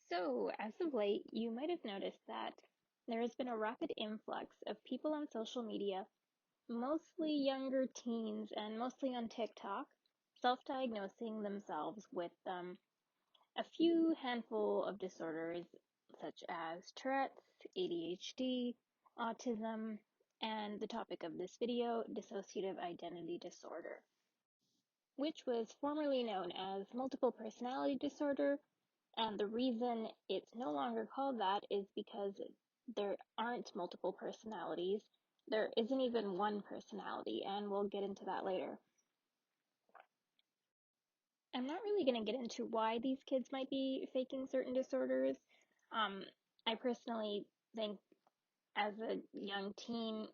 So, as of late, you might have noticed that there has been a rapid influx of people on social media, mostly younger teens and mostly on TikTok, self-diagnosing themselves with a few handful of disorders such as Tourette's, ADHD, autism, and the topic of this video, dissociative identity disorder, which was formerly known as multiple personality disorder. And the reason it's no longer called that is because there aren't multiple personalities. There isn't even one personality, and we'll get into that later. I'm not really going to get into why these kids might be faking certain disorders. Um, I personally think as a young teen,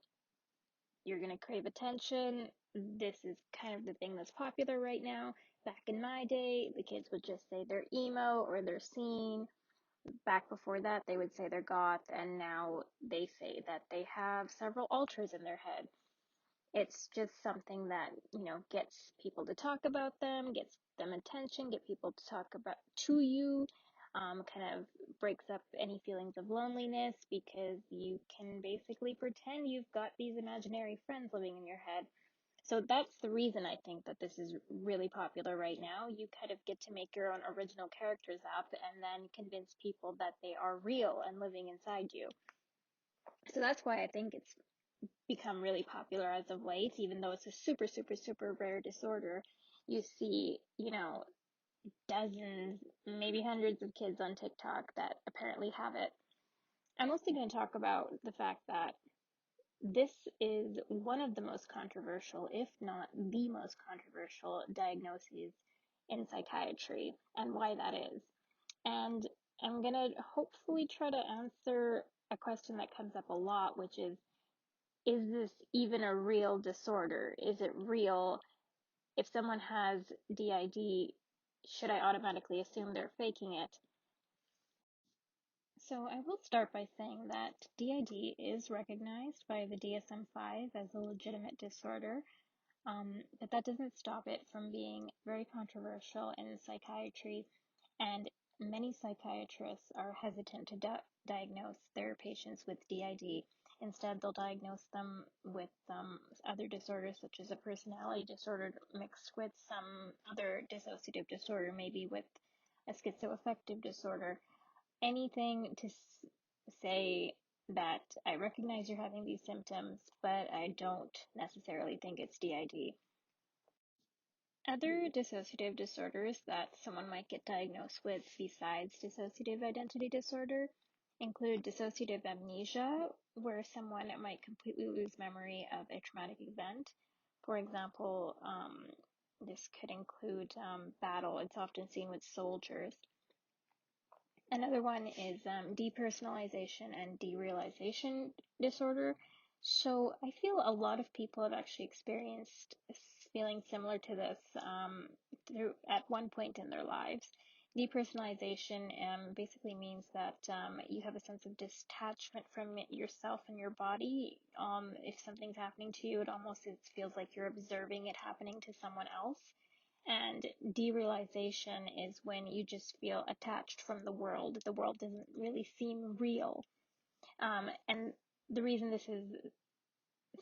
you're going to crave attention. This is kind of the thing that's popular right now. Back in my day, the kids would just say they're emo or they're scene. Back before that, they would say they're goth, and now they say that they have several alters in their head. It's just something that, gets people to talk about them, gets them attention, get people to talk about to you, kind of breaks up any feelings of loneliness because you can basically pretend you've got these imaginary friends living in your head. So that's the reason I think that this is really popular right now. You kind of get to make your own original characters up and then convince people that they are real and living inside you. So that's why I think it's become really popular as of late, even though it's a super, super, super rare disorder. You see, dozens, maybe hundreds of kids on TikTok that apparently have it. I'm mostly going to talk about the fact that this is one of the most controversial, if not the most controversial, diagnoses in psychiatry and why that is. And I'm going to hopefully try to answer a question that comes up a lot, which is this even a real disorder? Is it real? If someone has DID, should I automatically assume they're faking it? So I will start by saying that DID is recognized by the DSM-5 as a legitimate disorder, but that doesn't stop it from being very controversial in psychiatry, and many psychiatrists are hesitant to diagnose their patients with DID. Instead, they'll diagnose them with other disorders, such as a personality disorder mixed with some other dissociative disorder, maybe with a schizoaffective disorder. Anything to say that I recognize you're having these symptoms, but I don't necessarily think it's DID. Other dissociative disorders that someone might get diagnosed with besides dissociative identity disorder include dissociative amnesia, where someone might completely lose memory of a traumatic event. For example, this could include battle. It's often seen with soldiers. Another one is depersonalization and derealization disorder. So I feel a lot of people have actually experienced feeling similar to this through at one point in their lives. Depersonalization basically means that you have a sense of detachment from yourself and your body. If something's happening to you, it feels like you're observing it happening to someone else. And derealization is when you just feel attached from the world. The world doesn't really seem real. And the reason this is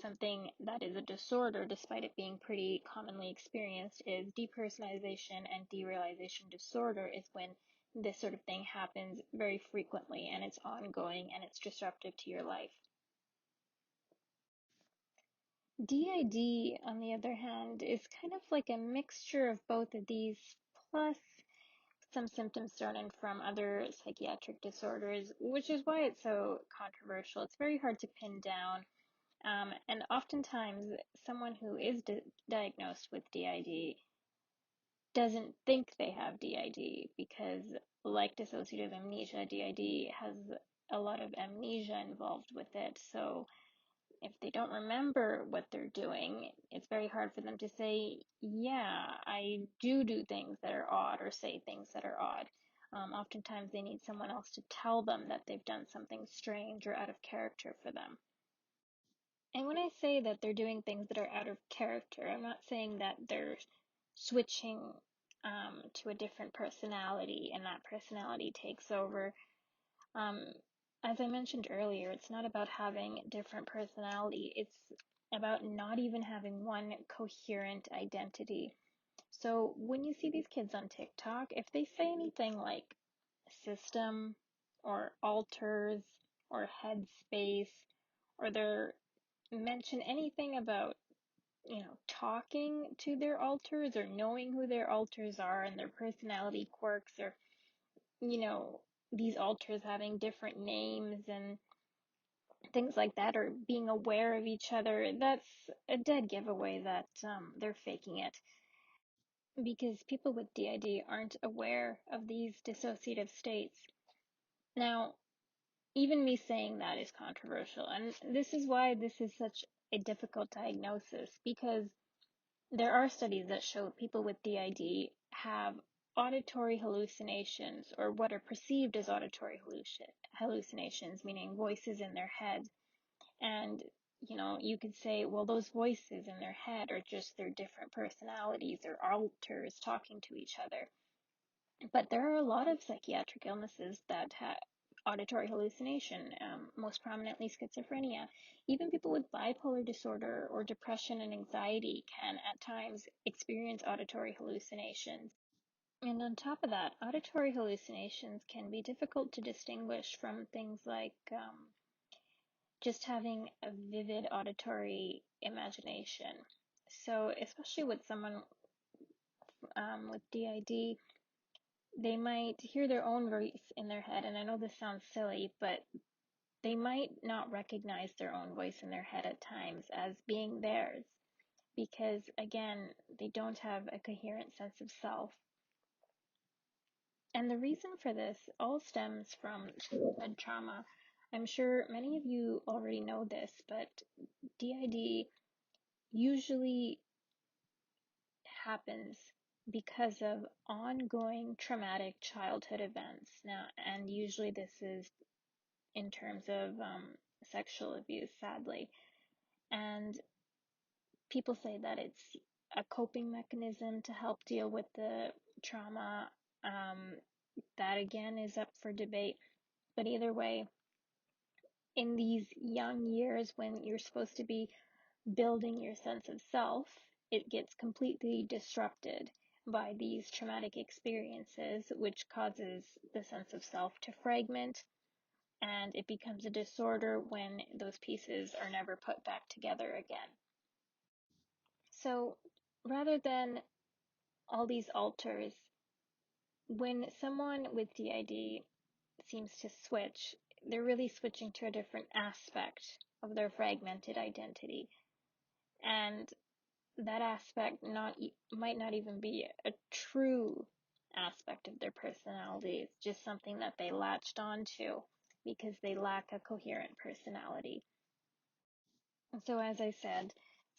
something that is a disorder, despite it being pretty commonly experienced, is depersonalization and derealization disorder is when this sort of thing happens very frequently and it's ongoing and it's disruptive to your life. DID, on the other hand, is kind of like a mixture of both of these, plus some symptoms thrown in from other psychiatric disorders, which is why it's so controversial. It's very hard to pin down. And oftentimes, someone who is diagnosed with DID doesn't think they have DID because, like dissociative amnesia, DID has a lot of amnesia involved with it. So if they don't remember what they're doing, it's very hard for them to say, yeah, I do things that are odd or say things that are odd. Oftentimes they need someone else to tell them that they've done something strange or out of character for them. And when I say that they're doing things that are out of character, I'm not saying that they're switching to a different personality, and that personality takes over. As I mentioned earlier, it's not about having different personality, it's about not even having one coherent identity. So when you see these kids on TikTok, if they say anything like system or alters or headspace, or they mention anything about, talking to their alters or knowing who their alters are and their personality quirks, or, these alters having different names and things like that, or being aware of each other, that's a dead giveaway that they're faking it, because people with DID aren't aware of these dissociative states. Now, even me saying that is controversial, and this is why this is such a difficult diagnosis, because there are studies that show people with DID have auditory hallucinations, or what are perceived as auditory hallucinations, meaning voices in their head. And, you could say, well, those voices in their head are just their different personalities or alters talking to each other. But there are a lot of psychiatric illnesses that have auditory hallucination, most prominently schizophrenia. Even people with bipolar disorder or depression and anxiety can at times experience auditory hallucinations. And on top of that, auditory hallucinations can be difficult to distinguish from things like just having a vivid auditory imagination. So, especially with someone with DID, they might hear their own voice in their head. And I know this sounds silly, but they might not recognize their own voice in their head at times as being theirs, because, again, they don't have a coherent sense of self. And the reason for this all stems from childhood trauma. I'm sure many of you already know this, but DID usually happens because of ongoing traumatic childhood events. Now, and usually this is in terms of sexual abuse, sadly. And people say that it's a coping mechanism to help deal with the trauma. That again is up for debate. But either way, in these young years when you're supposed to be building your sense of self, it gets completely disrupted by these traumatic experiences, which causes the sense of self to fragment, and it becomes a disorder when those pieces are never put back together again. So rather than all these alters, when someone with DID seems to switch, they're really switching to a different aspect of their fragmented identity. And that aspect might not even be a true aspect of their personality. It's just something that they latched onto because they lack a coherent personality. And so, as I said,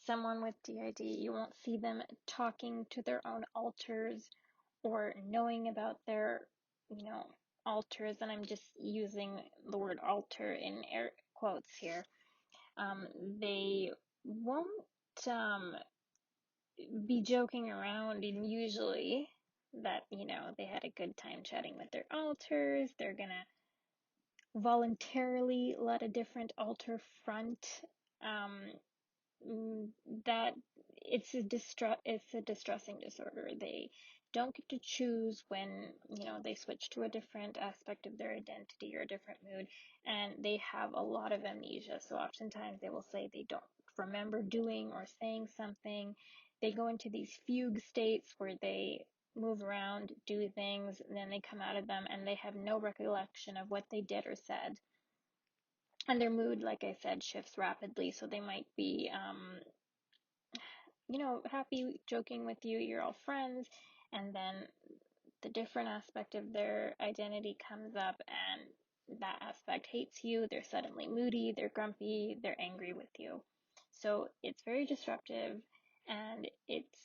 someone with DID, you won't see them talking to their own alters or knowing about their, alters, and I'm just using the word alter in air quotes here. They won't be joking around, and usually that, they had a good time chatting with their alters. They're gonna voluntarily let a different alter front. That it's a distressing disorder. They don't get to choose when, they switch to a different aspect of their identity or a different mood, and they have a lot of amnesia. So oftentimes they will say they don't remember doing or saying something. They go into these fugue states where they move around, do things, and then they come out of them and they have no recollection of what they did or said. And their mood, like I said, shifts rapidly. So they might be happy joking with you, you're all friends, and then the different aspect of their identity comes up, and that aspect hates you, they're suddenly moody, they're grumpy, they're angry with you. So it's very disruptive, and it's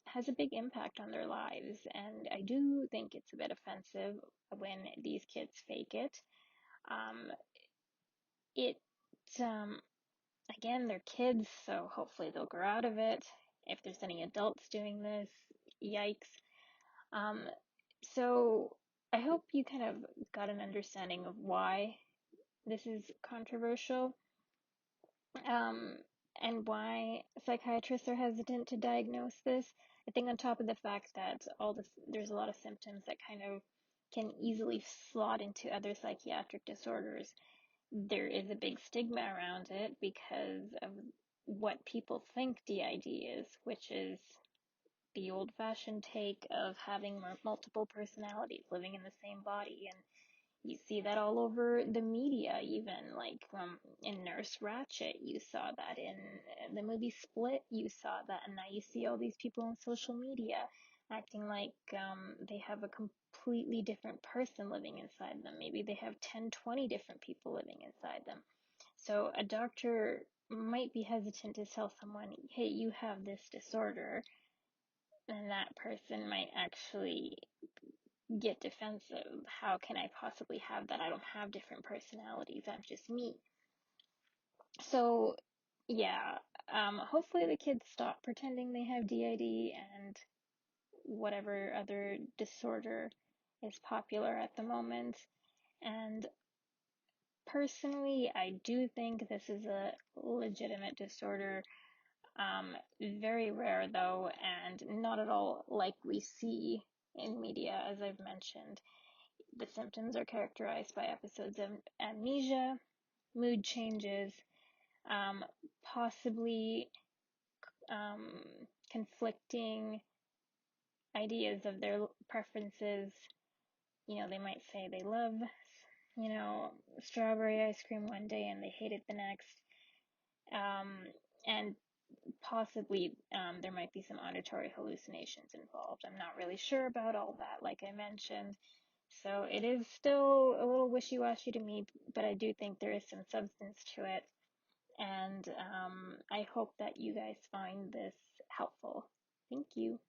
has a big impact on their lives, and I do think it's a bit offensive when these kids fake it. Um, it Again, they're kids, so hopefully they'll grow out of it. If there's any adults doing this, yikes. Um, so I hope you kind of got an understanding of why this is controversial, um, and why psychiatrists are hesitant to diagnose this. I think on top of the fact that there's a lot of symptoms that kind of can easily slot into other psychiatric disorders. There is a big stigma around it because of what people think DID is, which is the old-fashioned take of having multiple personalities living in the same body. And you see that all over the media, even like in Nurse Ratched, you saw that in the movie Split, you saw that, and now you see all these people on social media acting like they have a completely different person living inside them. Maybe they have 10, 20 different people living inside them. So a doctor might be hesitant to tell someone, hey, you have this disorder, and that person might actually get defensive. How can I possibly have that? I don't have different personalities. I'm just me. So, yeah, hopefully the kids stop pretending they have DID and whatever other disorder is popular at the moment. And personally, I do think this is a legitimate disorder. Very rare though, and not at all like we see in media, as I've mentioned. The symptoms are characterized by episodes of amnesia, mood changes, possibly conflicting ideas of their preferences. You know, they might say they love, strawberry ice cream one day and they hate it the next. And possibly there might be some auditory hallucinations involved. I'm not really sure about all that, like I mentioned. So it is still a little wishy-washy to me, but I do think there is some substance to it. And I hope that you guys find this helpful. Thank you.